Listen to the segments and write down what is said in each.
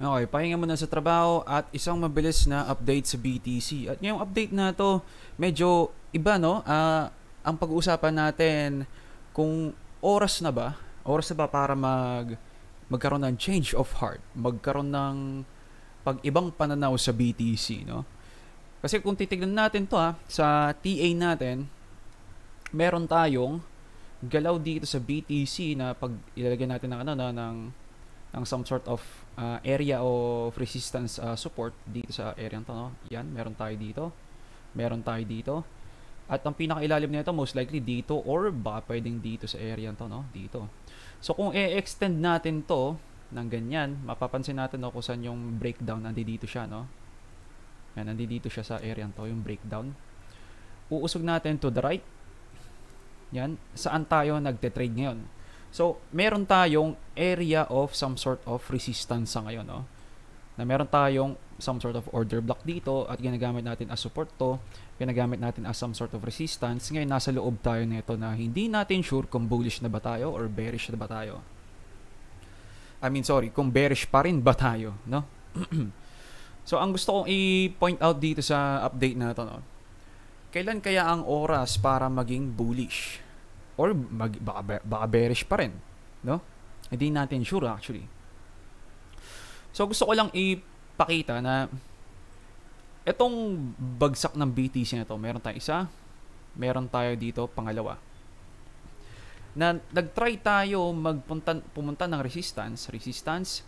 Okay, pahinga muna sa trabaho at isang mabilis na update sa BTC. At ngayong update na to, medyo iba no? Ang pag-uusapan natin kung oras na ba para magkaroon ng change of heart, magkaroon ng pag-ibang pananaw sa BTC, no? Kasi kung titignan natin to sa TA natin, meron tayong galaw dito sa BTC na pag ilalagay natin ng ng some sort of area of resistance support dito sa area to, no? Yan, meron tayo dito. Meron tayo dito. At ang pinakailalim nito most likely dito or baka pwedeng dito sa area to, no? Dito. So kung i-extend natin to ng ganyan, mapapansin natin no, kung saan yung breakdown, nandito siya, no? Yan, nandito siya sa area to, yung breakdown. Uusog natin to the right. Yan, saan tayo nagte-trade ngayon? So, meron tayong area of some sort of resistance sa ngayon, no? Na meron tayong some sort of order block dito at ginagamit natin as support to, ginagamit natin as some sort of resistance. Ngayon, nasa loob tayo nito na hindi natin sure kung bullish na ba tayo or bearish na ba tayo. Kung bearish pa rin ba tayo, no? So, ang gusto kong i-point out dito sa update na to, no? Kailan kaya ang oras para maging bullish? Or baka bearish pa rin, no? Hindi natin sure actually. So gusto ko lang ipakita na itong bagsak ng BTC na to, meron tayo isa, meron tayo dito pangalawa. Na nagtry tayo pumunta ng resistance,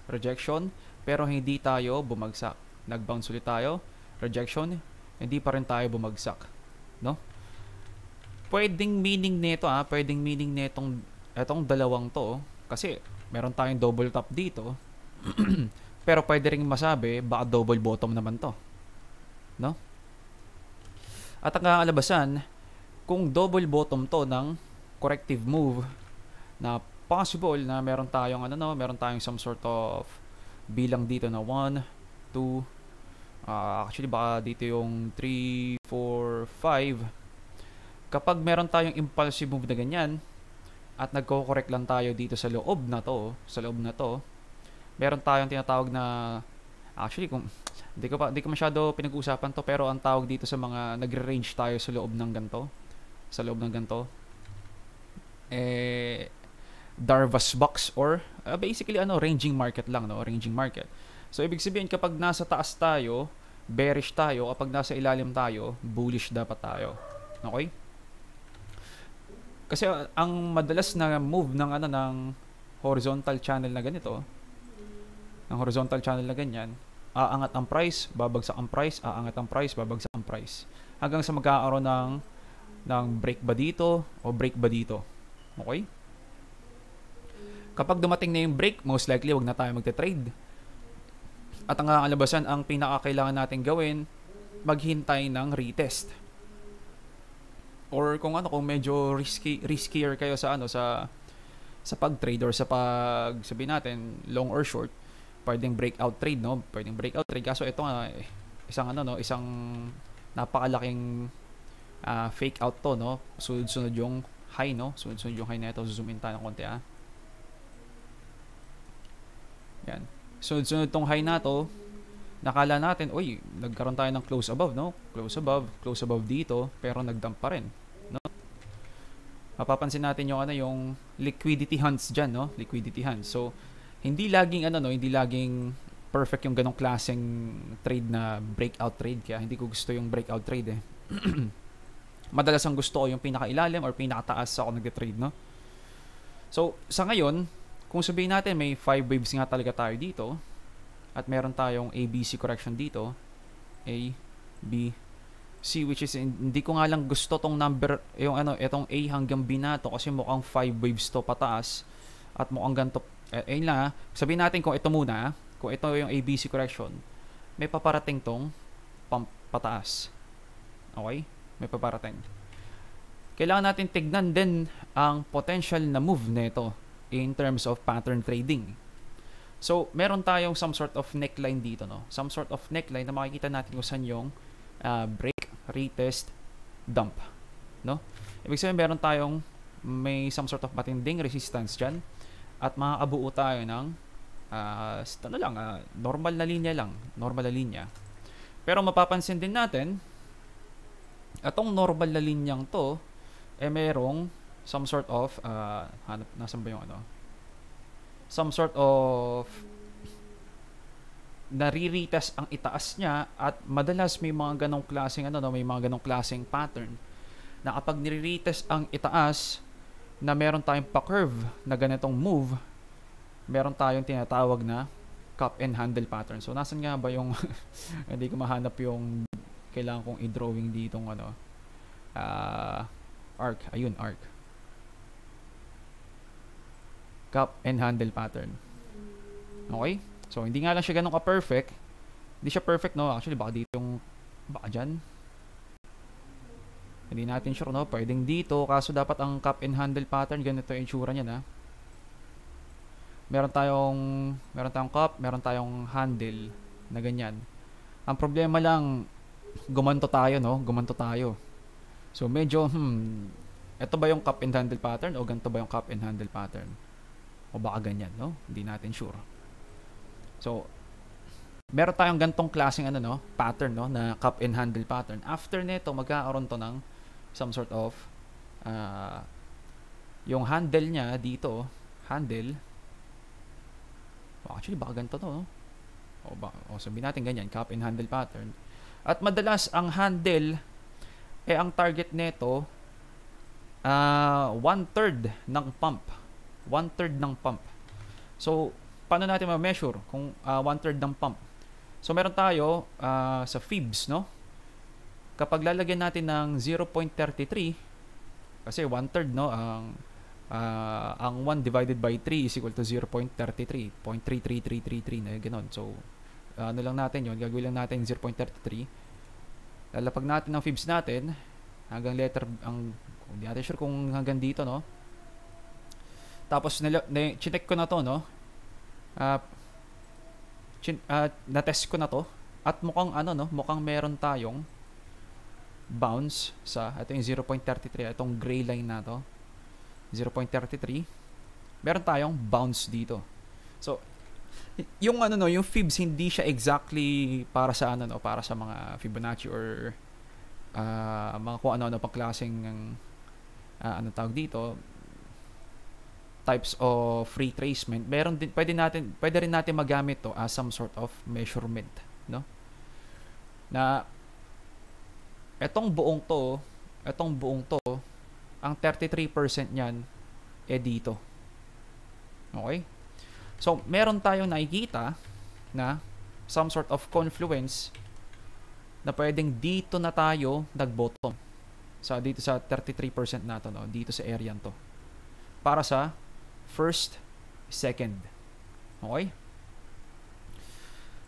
rejection, pero hindi tayo bumagsak. Nag-bounce ulit tayo, rejection, hindi pa rin tayo bumagsak, no? Pwedeng meaning netong etong dalawang to kasi meron tayong double top dito. Pero pwede ring masabi baka double bottom naman to, no? At ang kakalabasan, kung double bottom to ng corrective move na possible na meron tayong some sort of bilang dito na 1 2 actually baka dito yung 3 4 5. Kapag meron tayong impulsive move na ganyan at nagko-correct lang tayo dito sa loob na to, meron tayong tinatawag na actually kung hindi ko masyado pinag-uusapan to, pero ang tawag dito sa mga nagre-range tayo sa loob ng ganto, Darvas box or basically ranging market lang, no? Ranging market. So ibig sabihin kapag nasa taas tayo, bearish tayo, kapag nasa ilalim tayo, bullish dapat tayo. Okay? Kasi ang madalas na move ng horizontal channel na ganito, ng horizontal channel na ganyan, aangat ang price, babagsak ang price, aangat ang price, babagsak ang price. Hanggang sa magkakaroon ng break ba dito o break ba dito. Okay? Kapag dumating na yung break, most likely wag na tayo magte-trade. At ang kalabasan, ang pinakakailangan natin gawin, maghintay ng retest. Or kung medyo riskier kayo sa pag-trade or sa sabihin natin long or short, pwedeng breakout trade, no? Pwedeng breakout trade. Kaso ito isang napakalaking fake out to, no? Sunod-sunod yung high, no? Sunod-sunod yung high na ito. Zoom in tayo ng konti, Yan. Sunod-sunod tong high na to. Nakala natin, nagkaroon tayo ng close above, no? Close above dito, pero nagdump pa rin, no? Mapapansin natin yung liquidity hunts diyan, no? Liquidity hunts. So, hindi laging perfect yung ganong klaseng trade na breakout trade, kaya hindi ko gusto yung breakout trade, Madalas ang gusto ko yung pinakailalim or pinakataas ako nagte-trade, no? So, sa ngayon, kung sabihin natin may 5 waves nga talaga tayo dito, at meron tayong ABC correction dito, A, B, C, which is hindi ko nga lang gusto tong number, itong A hanggang B na to kasi mukhang 5 waves to pataas at mukhang ganito. Ayun lang, sabihin natin kung ito muna, kung ito yung ABC correction, may paparating tong pump pataas. Okay? May paparating. Kailangan natin tignan din ang potential na move nito in terms of pattern trading. So, meron tayong some sort of neckline dito, no? Some sort of neckline na makikita natin kung saan yung break, retest, dump, no? Ibig sabihin, may some sort of matinding resistance dyan at makakabuo tayo ng ano lang, normal na linya lang, normal na linya. Pero mapapansin din natin, atong normal na linyang to, merong some sort of, nasan ba yung ano? Some sort of nare-retest ang itaas niya, at madalas may mga ganong klaseng may mga ganong klaseng pattern na kapag nire-retest ang itaas na meron tayong pa-curve na ganitong move, meron tayong tinatawag na cup and handle pattern. So nasan nga ba yung hindi ko mahanap yung kailangan kong i-drawing ditong arc. Ayun, arc. Cup and handle pattern. Okay? So, hindi nga lang siya ganun ka-perfect. Hindi siya perfect, no? Actually, baka dito yung... Baka dyan. Hindi natin sure, no? Pwedeng dito. Kaso dapat ang cup and handle pattern, ganito yung itsura niya, na. Meron tayong cup, meron tayong handle na ganyan. Ang problema lang, gumanto tayo, no? Gumanto tayo. So, medyo, ito ba yung cup and handle pattern o ganito ba yung cup and handle pattern? O baka ganyan, no? Hindi natin sure. So, meron tayong gantong klaseng pattern, no, na cup and handle pattern. After nito, magkakaroon to ng some sort of yung handle niya dito, handle. Actually, baka ganito to, no? O sabihin natin ganyan, cup and handle pattern. At madalas ang handle, ang target nito 1/3 ng pump. 1/3 ng pump. So, paano natin ma-measure kung 1/3 ng pump? So, meron tayo sa fibs, no? Kapag lalagyan natin ng 0.33, kasi 1/3, no? Ang 1 divided by 3 is equal to 0.33. 0.33333 na gano'n. So, ano lang natin yun? Gagawin lang natin 0.33. Lalapag natin ang fibs natin hanggang letter, hindi natin sure kung hanggang dito, no? Tapos, chinek ko na to, no? Na-test ko na to. At mukhang, mukhang meron tayong bounce sa, ito yung 0.33, itong gray line na to. 0.33. Meron tayong bounce dito. So, yung yung fibs, hindi siya exactly para sa para sa mga Fibonacci or mga kung ano pang klaseng tawag dito, types of retracement. Pwede rin natin magamit to as some sort of measurement, no? Na etong buong to, ang 33% niyan dito. Okay? So, meron tayong nakikita na some sort of confluence na pwedeng dito na tayo nag-bottom. Dito sa 33% nato, no? Dito sa area to. Para sa first, second. Okay?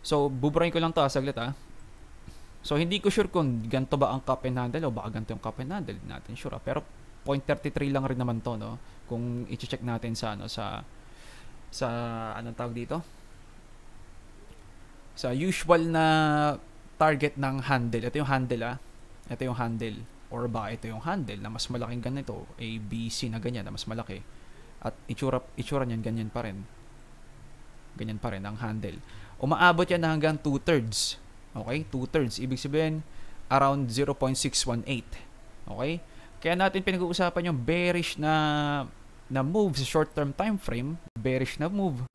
So, buburahin ko lang to saglit. So, hindi ko sure kung ganito ba ang cup and handle o baka ganito yung cup and handle. Hindi natin sure. Pero 0.33 lang rin naman to, no? Kung i-check natin sa anong tawag dito? Sa usual na target ng handle. Ito yung handle, Ito yung handle. Or baka ito yung handle na mas malaking ganito. A, B, C na ganyan na mas malaki. At itsura niyan ganyan pa rin. Ganyan pa rin ang handle. Umaabot yan na hanggang 2/3. Okay? 2/3. Ibig sabihin, around 0.618. Okay? Kaya natin pinag-uusapan yung bearish na move sa short-term time frame. Bearish na move.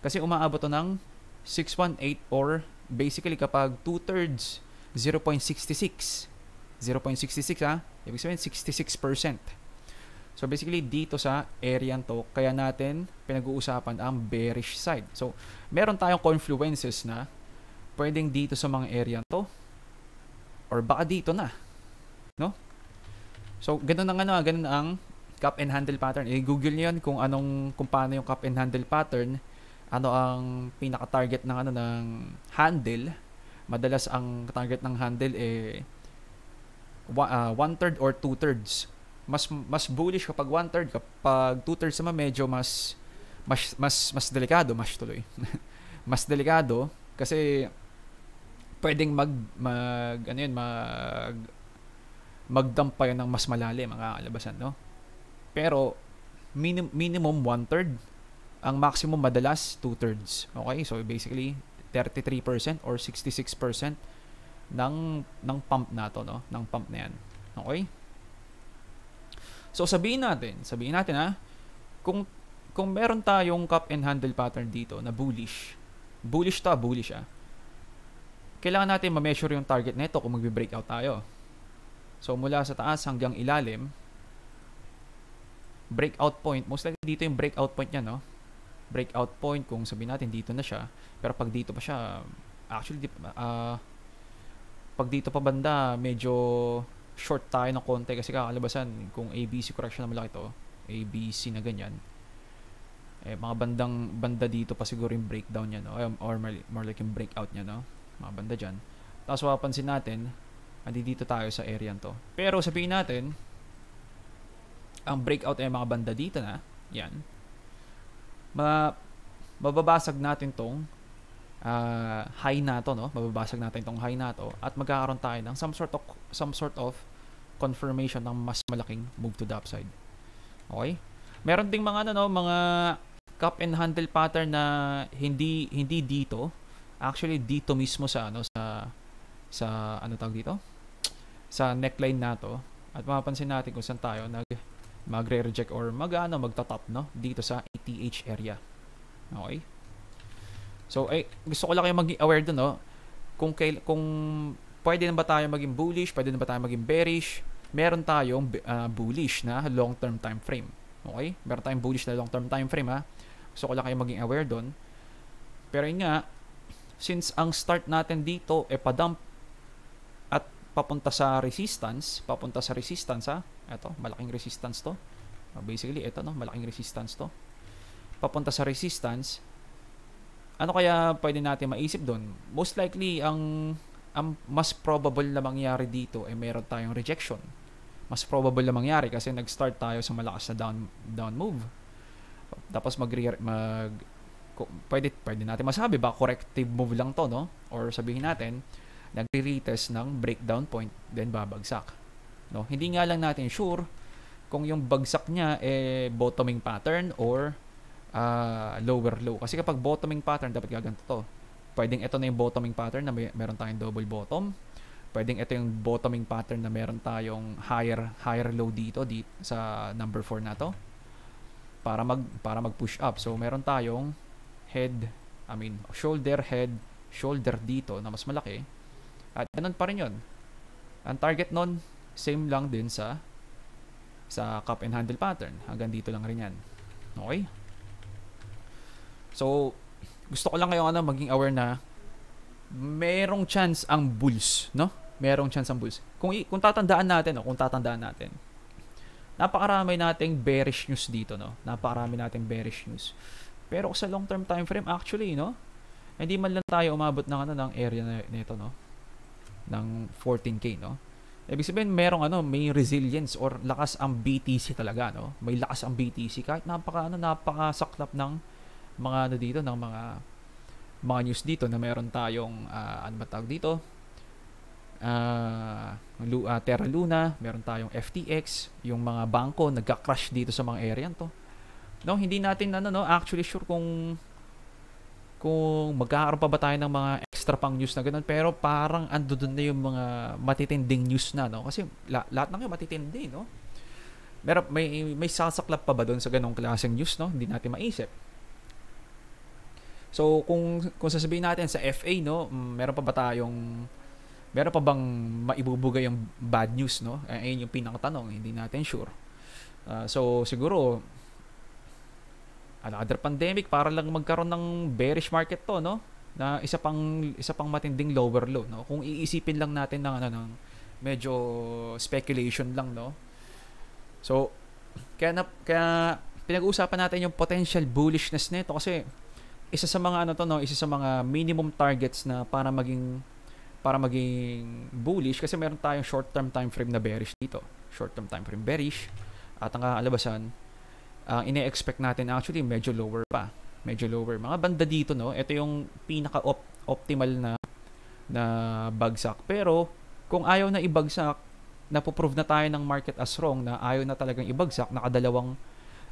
Kasi umaabot to ng 618 or basically kapag 2/3, 0.66. 0.66 Ibig sabihin, 66%. So basically, dito sa area to, kaya natin pinag-uusapan ang bearish side. So, meron tayong confluences na pwedeng dito sa mga area to or baka dito na, no? So, ganun ang cup and handle pattern. I-google niyo yan kung paano yung cup and handle pattern, ano ang pinaka-target ng ng handle. Madalas ang target ng handle 1/3 or 2/3. Mas bullish kapag 1/3, kapag 2/3 naman medyo mas delikado, mas delikado kasi pwedeng mag-dump pa yun ng mas malalim ang kalabasan, no? Pero minimum 1/3 ang maximum madalas 2/3. Okay? So basically 33% or 66% ng pump na to, no? Ng pump na yan. Okay? So sabihin natin ha, kung meron tayong cup and handle pattern dito na bullish ah. Kailangan natin ma-measure yung target nito kung magbe-breakout tayo. So mula sa taas hanggang ilalim, breakout point, most likely dito yung breakout point niya, no? Breakout point, kung sabihin natin dito na siya, pero pag dito pa siya, actually pag dito pa banda, medyo short tayo ng konti kasi kakalabasan kung ABC correction na malaki to, ABC na ganyan, mga banda dito pa siguro yung breakdown niya, no? Or more like yung breakout niya, no? Mga banda dyan. Tapos mapapansin natin, dito tayo sa area to. Pero sabihin natin, ang breakout ay mga banda dito na, yan. Mababasag natin tong high na to, no? Mababasag natin tong high na to at magkakaroon tayo ng some sort of confirmation ng mas malaking move to the upside. Okay? Meron ding mga mga cup and handle pattern na hindi dito. Actually dito mismo sa ano tawag dito? Sa neckline na to. At mapapansin natin kung saan tayo magre-reject or magta-top, no? Dito sa ATH area. Okay? So gusto ko lang kayo maging aware doon, no? Kung pwede na ba tayo maging bullish, pwede na ba tayo maging bearish? Meron tayong bullish na long-term time frame. Okay? Meron tayong bullish na long-term time frame, ha? Gusto ko lang kayo maging aware doon. Pero yun nga, since ang start natin dito pa-dump at papunta sa resistance, ha? Ito, malaking resistance to. Basically, ito, no? Malaking resistance to. Papunta sa resistance. Ano kaya pwede natin maisip doon? Most likely, ang mas probable na mangyari dito ay meron tayong rejection. Mas probable na mangyari kasi nag-start tayo sa malakas na down move. Tapos pwede natin masabi ba corrective move lang to, no? Or sabihin natin nagre-retest ng breakdown point then babagsak, no? Hindi nga lang natin sure kung yung bagsak niya bottoming pattern or lower low. Kasi kapag bottoming pattern dapat gaganto to. Pwedeng ito na yung bottoming pattern na meron tayong double bottom. Pwedeng ito yung bottoming pattern na meron tayong higher low dito sa number 4 na to. Para mag push up. So meron tayong shoulder dito na mas malaki. At ganun pa rin 'yon. Ang target nun same lang din sa cup and handle pattern. Hanggang dito lang rin 'yan. Okay? So gusto ko lang kayo maging aware na merong chance ang bulls, no? Merong chance ang bulls. Kung tatandaan natin, napakarami nating bearish news dito, no? Napakarami nating bearish news. Pero sa long-term time frame, actually, no? Hindi man lang tayo umabot ng area nito, no? Ng 14K, no? Ibig sabihin, may resilience or lakas ang BTC talaga, no? May lakas ang BTC kahit napakasaklap ng mga dito, ng mga news dito na meron tayong ano ba tawag dito? Terra Luna, meron tayong FTX, yung mga bangko nagka-crash dito sa mga area to. No, hindi natin actually sure kung magkakaroon pa ba tayo ng mga extra pang news na ganun, pero parang ando doon na yung mga matitinding news na, no? Kasi lahat ng yun matitindi, no? May sasaklap pa ba doon sa ganung klaseng news, no? Hindi natin maisip. So kung sasabihin natin sa FA, no, meron pa bang maibubuga yung bad news, no? Ayun yung pinakatanong, hindi natin sure. So siguro another pandemic para lang magkaroon ng bearish market to, no? Na isa pang matinding lower low, no? Kung iisipin lang natin ng medyo speculation lang, no? So kaya pinag-uusapan natin yung potential bullishness nito kasi isa sa mga isa sa mga minimum targets na para maging bullish kasi meron tayong short-term time frame na bearish dito. Short-term time frame bearish at ang kakalabasan ine-expect natin actually medyo lower pa. Medyo lower. Mga banda dito, no? Ito yung pinaka-optimal na bagsak. Pero kung ayaw na ibagsak, napoprove na tayo ng market as wrong na ayaw na talagang ibagsak, nakadalawang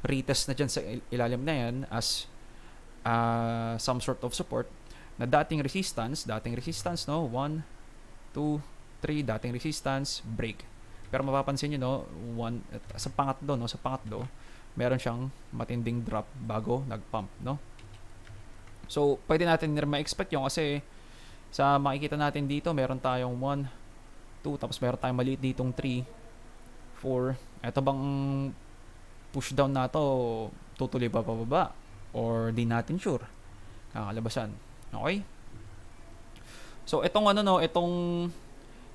retest na dyan sa ilalim na yan as some sort of support na dating resistance, no, 1, 2, 3, dating resistance, break. Pero mapapansin nyo, no, sa pangatlo, meron siyang matinding drop bago nag-pump, no? So, pwede natin ma-expect yun kasi sa makikita natin dito, meron tayong 1, 2, tapos meron tayong maliit ditong 3, 4. Ito bang push down na to, tutuloy pa pababa? Or di natin sure? Kakalabasan. Okay? So, itong itong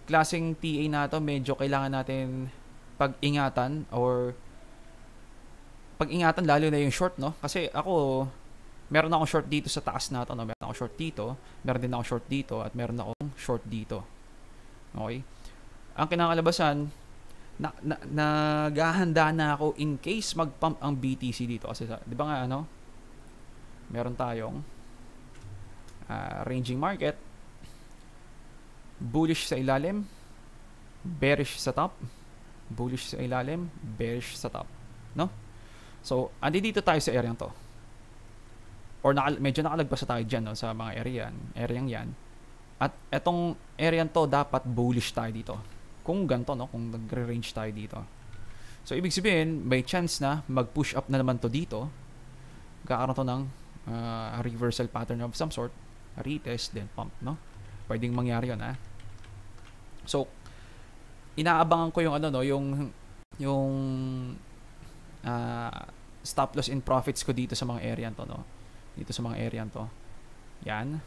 klaseng TA na to, medyo kailangan natin pag-ingatan lalo na yung short, no? Kasi ako, meron akong short dito sa taas na to, no? Meron akong short dito, meron din akong short dito, at meron akong short dito. Okay? Ang kinakalabasan, naghahanda na ako in case mag-pump ang BTC dito. Kasi, di ba nga, meron tayong ranging market, bullish sa ilalim, bearish sa top, bullish sa ilalim, bearish sa top, no? So, dito tayo sa area to, or medyo nakalagpas tayo dyan, no, sa mga areang yan, at etong area to dapat bullish tayo dito kung ganito, no, kung nagre-range tayo dito. So, ibig sabihin, may chance na mag-push up na naman to dito, kakaroon to ng reversal pattern of some sort, retest, then pump, no? Pwedeng mangyari yun, ha? So, inaabangan ko yung yung stop loss in profits ko dito sa mga area to, no? Dito sa mga area to. Yan.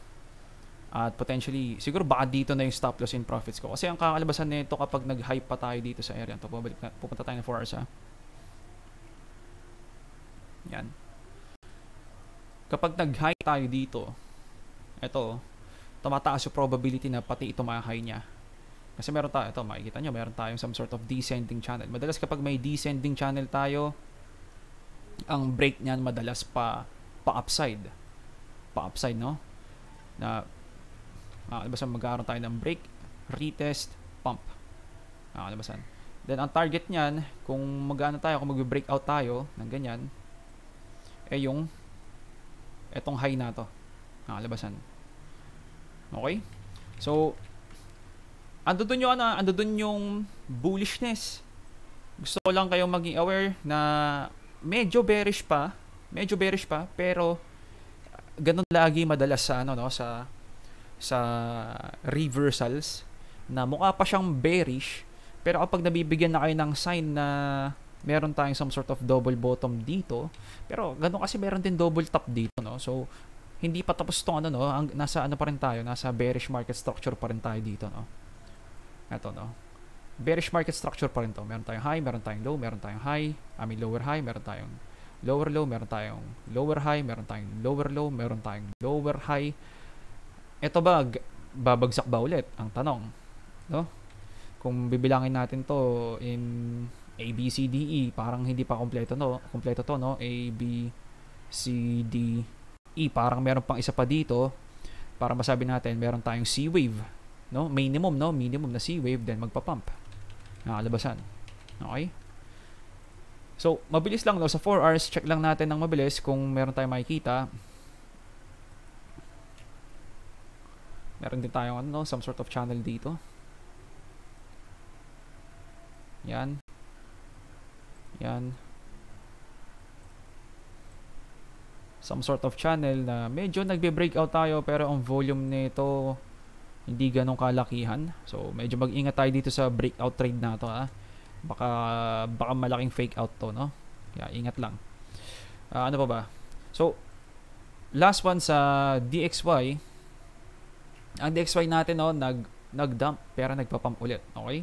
At potentially, siguro baka dito na yung stop loss in profits ko. Kasi ang kakalabasan nito kapag nag-hype pa tayo dito sa area to. Pupunta tayo ng 4 hours, ha? Yan. Kapag nag-high tayo dito, ito, tumataas yung probability na pati ito ma-high niya. Kasi meron tayo, ito, makikita nyo, meron tayong some sort of descending channel. Madalas kapag may descending channel tayo, ang break niyan madalas pa-upside. Pa-upside, no? Na, makakalabasan, magkakaroon tayo ng break, retest, pump. Makakalabasan. Then, ang target niyan, kung kung mag-breakout tayo, ng ganyan, yung etong high na to. Nakalabasan. Okay? So, andun yung bullishness. Gusto ko lang kayong maging aware na medyo bearish pa, pero ganun lagi madalas sa reversals na mukha pa siyang bearish, pero kapag nabibigyan na kayo ng sign na meron tayong some sort of double bottom dito, pero ganun kasi meron din double top dito, no? So, hindi pa tapos tong nasa pa rin tayo, nasa bearish market structure pa rin tayo dito, no? Ito, no? Bearish market structure pa rin to. Meron tayong high, meron tayong low, meron tayong high, lower high, meron tayong lower low, meron tayong lower high, meron tayong lower low, meron tayong lower high. Ito ba, babagsak ba ulit? Ang tanong, no? Kung bibilangin natin to in A, B, C, D, E, parang hindi pa kompleto to, no? A, B, C, D, E, parang meron pang isa pa dito para masabi natin meron tayong C wave, no? Minimum na C wave, then magpa-pump. Nakalabasan. Okay? So, mabilis lang, no? Sa 4 hours, check lang natin ng mabilis kung meron tayong makikita. Meron din tayong some sort of channel dito. Yan. Some sort of channel na medyo nagbe-breakout tayo, pero ang volume nito hindi ganong kalakihan. So, medyo mag-ingat tayo dito sa breakout trade na to, ha. Baka malaking fake out to, no? Kaya ingat lang. Ano pa ba? So, last one sa DXY. Ang DXY natin, no, nag-dump pero nagpa-pump ulit. Okay?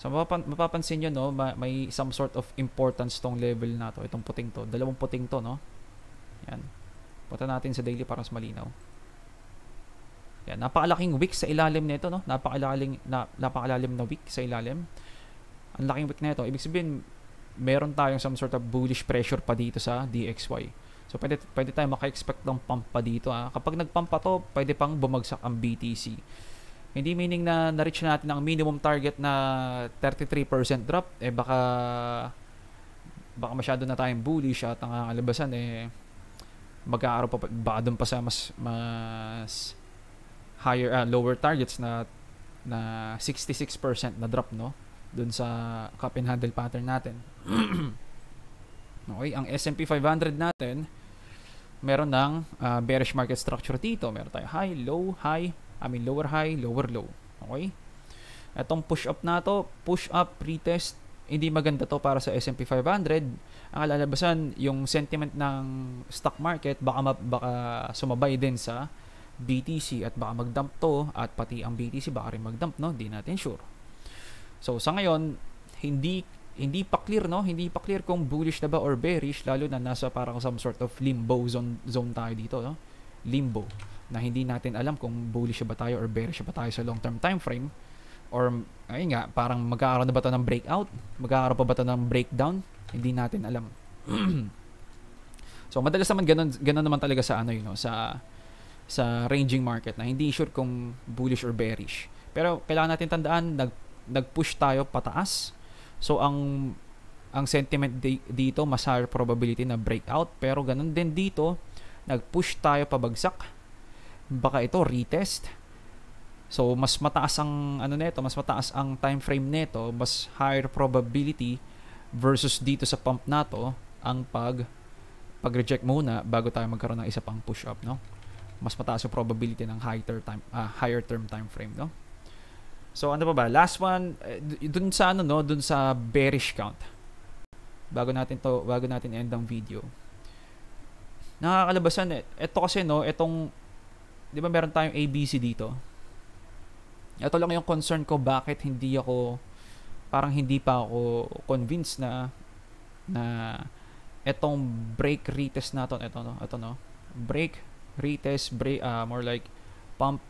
So, mapapansin nyo, no, may some sort of importance tong level na to. Itong puting to. Dalawang puting to, no? Yan. Punta natin sa daily para mas malinaw. Yan. Napakalaking wick sa ilalim nito, no? Napakalalim na wick sa ilalim. Ang laking wick nito. Ibig sabihin, meron tayong some sort of bullish pressure pa dito sa DXY. So, pwede tayo maka-expect ng pump pa dito, ha? Kapag nag-pump pa to, pwede pang bumagsak ang BTC. Hindi meaning na na-reach natin ang minimum target na 33% drop, baka masyado na tayong bullish at ang kalabasan magkakaroon pa baka doon pa sa mas higher lower targets na 66% na drop, no, doon sa cup and handle pattern natin. Okay, ang S&P 500 natin meron ng bearish market structure dito. Meron tayo high, low, high, lower high, lower low. Okay? Etong push up na to, push up, retest, hindi maganda to para sa S&P 500. Ang alalabasan, yung sentiment ng stock market, baka sumabay din sa BTC at baka mag-dump to, at pati ang BTC baka rin mag-dump, no? Di natin sure. So, sa ngayon, hindi pa clear, no? Hindi pa clear kung bullish na ba or bearish, lalo na nasa parang some sort of limbo zone tayo dito, no? Limbo, na hindi natin alam kung bullish ba tayo or bearish ba tayo sa long-term time frame, or ayun nga, parang magkakaroon na ba ito ng breakout, magkakaroon pa ba ito ng breakdown, hindi natin alam. So madalas naman ganun naman talaga sa ano, sa ranging market, na hindi sure kung bullish or bearish. Pero kailangan natin tandaan, nag-push tayo pataas. So ang sentiment dito, mas higher probability na breakout, pero ganun din dito, nag-push tayo pabagsak, baka ito retest. So mas mataas ang mas mataas ang time frame nito, mas higher probability versus dito sa pump na to, ang pag-reject muna bago tayo magkaroon ng isa pang push up, no? Mas mataas yung probability ng higher term time frame, no? So ano pa ba? Last one, dun sa dun sa bearish count. Bago natin end ang video. Nakakalabasan ito kasi, no, etong 'di ba meron tayong ABC dito. Ito lang yung concern ko, bakit hindi pa ako convinced na etong break retest natin, ito no. Break, retest, more like pump,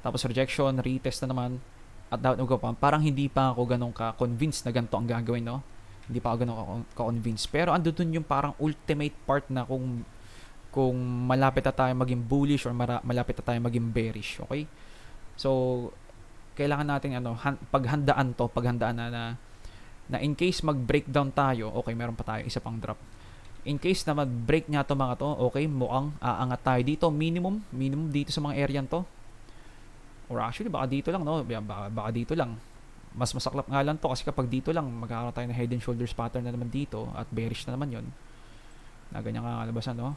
tapos rejection, retest na naman, at dapat mag-pump. Parang hindi pa ako ganun ka-convinced na ganito ang gagawin, no? Hindi pa ako ganun ka-convinced. Pero ando dun yung parang ultimate part na kung malapit na tayo maging bullish or malapit na tayo maging bearish, okay? So, kailangan natin paghandaan na in case mag-breakdown tayo, okay, meron pa tayo isa pang drop. In case na mag-break niya to mga to, okay, mukhang aangat tayo dito, minimum dito sa mga area to. Or actually, baka dito lang, no? Baka dito lang. Mas masaklap nga lang to, kasi kapag dito lang, magkakaroon tayo ng head and shoulders pattern na naman dito, at bearish na naman yon. Na ganyan kakalabasan, no?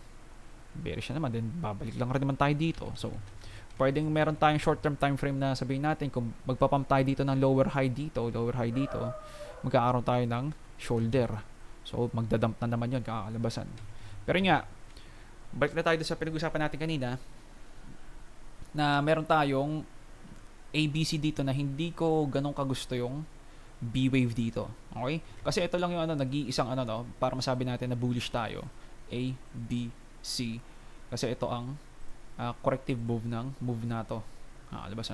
Bearish na naman, then babalik lang rin naman tayo dito. So, pwedeng meron tayong short-term time frame na sabihin natin, kung magpapump tayo dito ng lower high dito, magkakaroon tayo ng shoulder. So, magdadump na naman yun, kakalabasan. Pero nga, balik na tayo sa pinag-usapan natin kanina, na meron tayong ABC dito na hindi ko ganun kagusto yung B-wave dito. Okay? Kasi ito lang yung nag-iisang para masabi natin na bullish tayo. A, B, C. Kasi ito ang corrective move na to. Alabas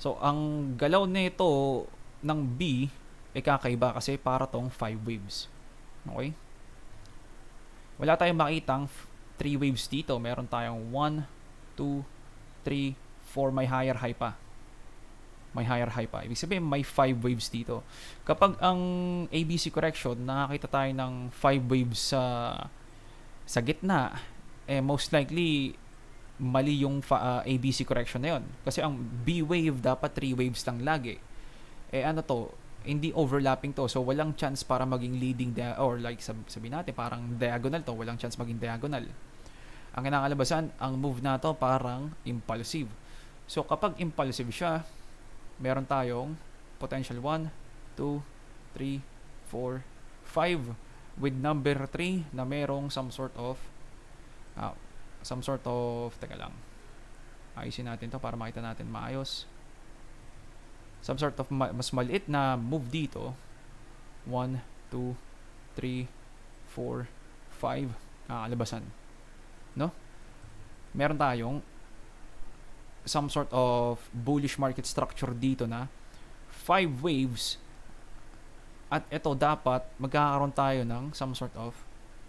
So, ang galaw nito ng B kakaiba, kasi para tong 5 waves. Okay? Wala tayong makitang 3 waves dito. Meron tayong 1, 2, 3, 4, may higher high pa. Ibig sabihin, may 5 waves dito. Kapag ang ABC correction, nakakita tayo ng 5 waves sa gitna, most likely mali yung ABC correction na yun. Kasi ang B wave dapat 3 waves lang lagi. Hindi overlapping to. So walang chance para maging leading or like sabihin natin parang diagonal to, walang chance maging diagonal. Ang kinakalabasan, ang move na to parang impulsive. So kapag impulsive siya, meron tayong potential 1, 2, 3, 4, 5 with number 3 na merong some sort of teka lang, ayusin natin to para makita natin maayos. Some sort of mas maliit na move dito. 1, 2, 3, 4, 5 alabasan, no? Meron tayong some sort of bullish market structure dito na 5 waves, at ito dapat magkakaroon tayo ng some sort of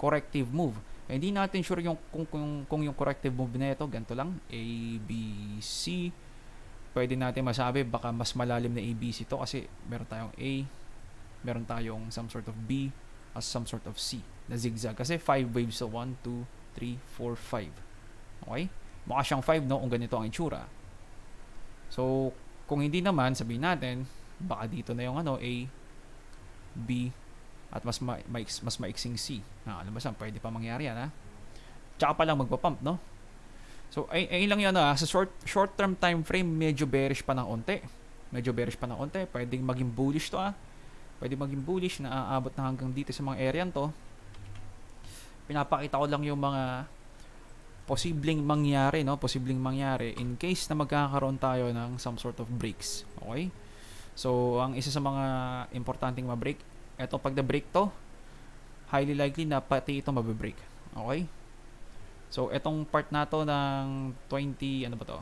corrective move. Hindi natin sure kung yung corrective move na ito ganito lang, A, B, C. Pwede natin masabi baka mas malalim na ABC to, kasi meron tayong A, meron tayong some sort of B, as some sort of C na zigzag, kasi 5 waves, so 1, 2, 3, 4, 5. Okay? Mukha siyang 5, no, kung ganito ang itsura. So, kung hindi naman, sabihin natin, baka dito na yung ano, A, B, at mas maiksing C. Alam mo saan, pwede pa mangyari yan, ha? Tsaka pa lang magpa-pump, no? So, ay lang yan, sa short-term time frame, medyo bearish pa ng onte. Pwedeng maging bullish to, Pwede maging bullish na aabot na hanggang dito sa mga area to. Pinapakita ko lang yung mga posibleng mangyari, no? Posibleng mangyari in case na magkakaroon tayo ng some sort of breaks. Okay? So, ang isa sa mga importanteng ma-break, eto pag na-break to, highly likely na pati ito mabibreak. Okay? So, etong part na to ng 20, ano ba to?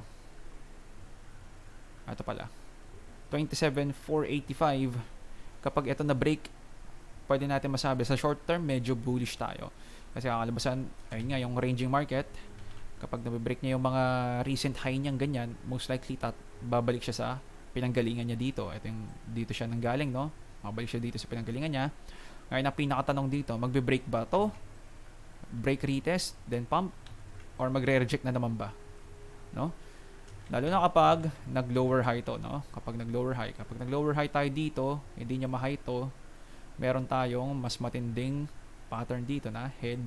Ito pala. 27,485. Kapag ito na-break, pwede natin masabi sa short term, medyo bullish tayo. Kasi kakalabasan, ayun nga, yung ranging market, kapag nabibreak niya yung mga recent high niyang ganyan, most likely babalik siya sa pinanggalingan niya dito. Ito yung dito siya nanggaling, no? Babalik siya dito sa pinanggalingan niya. Ngayon, ang pinakatanong dito, magbe-break ba to? Break retest, then pump, or magre-reject na naman ba? No? Lalo na kapag nag-lower high to, no? Kapag nag-lower high tayo dito, hindi niya ma-high to, meron tayong mas matinding pattern dito na head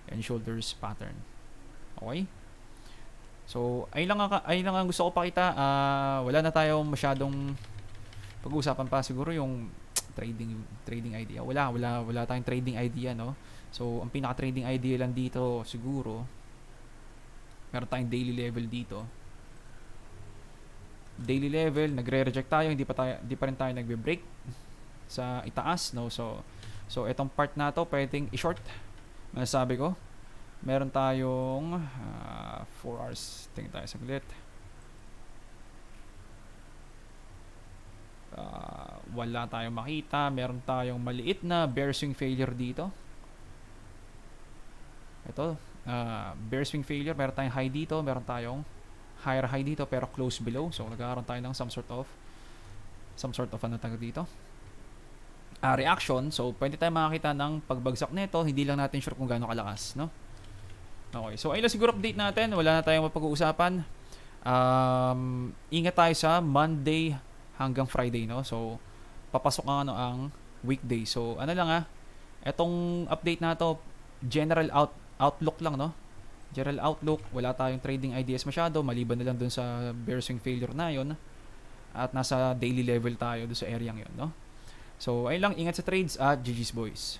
and shoulders pattern. Okay? So, ayun lang ang gusto ko pakita. Wala na tayong masyadong pag-uusapan pa siguro yung trading idea. Wala tayong trading idea, no? So, ang pinaka-trading idea lang dito siguro, meron tayong daily level dito. Daily level, nagre-reject tayo, hindi pa rin tayo nagbe-break sa itaas, no? So etong part na to pwedeng i-short. Masasabi ko, meron tayong 4 hours. Tingin tayo saglit. Wala tayong makita. Meron tayong maliit na bear swing failure dito. Ito, bear swing failure. Meron tayong high dito, meron tayong higher high dito pero close below. So nagkakaroon tayo ng some sort of ano tawag dito, reaction. So pwede tayo makakita ng pagbagsak nito. Hindi lang natin sure kung gaano kalakas, no? Okay, so ayun lang siguro update natin. Wala na tayong mapag-uusapan. Ingat tayo sa Monday hanggang Friday, no? So papasok ang weekday. So ano lang, etong update na to, general outlook lang, no? General outlook, wala tayong trading ideas masyado, maliban na lang dun sa bear swing failure na yon, at nasa daily level tayo dun sa area yon, no? So ayun lang, ingat sa trades at GG's boys.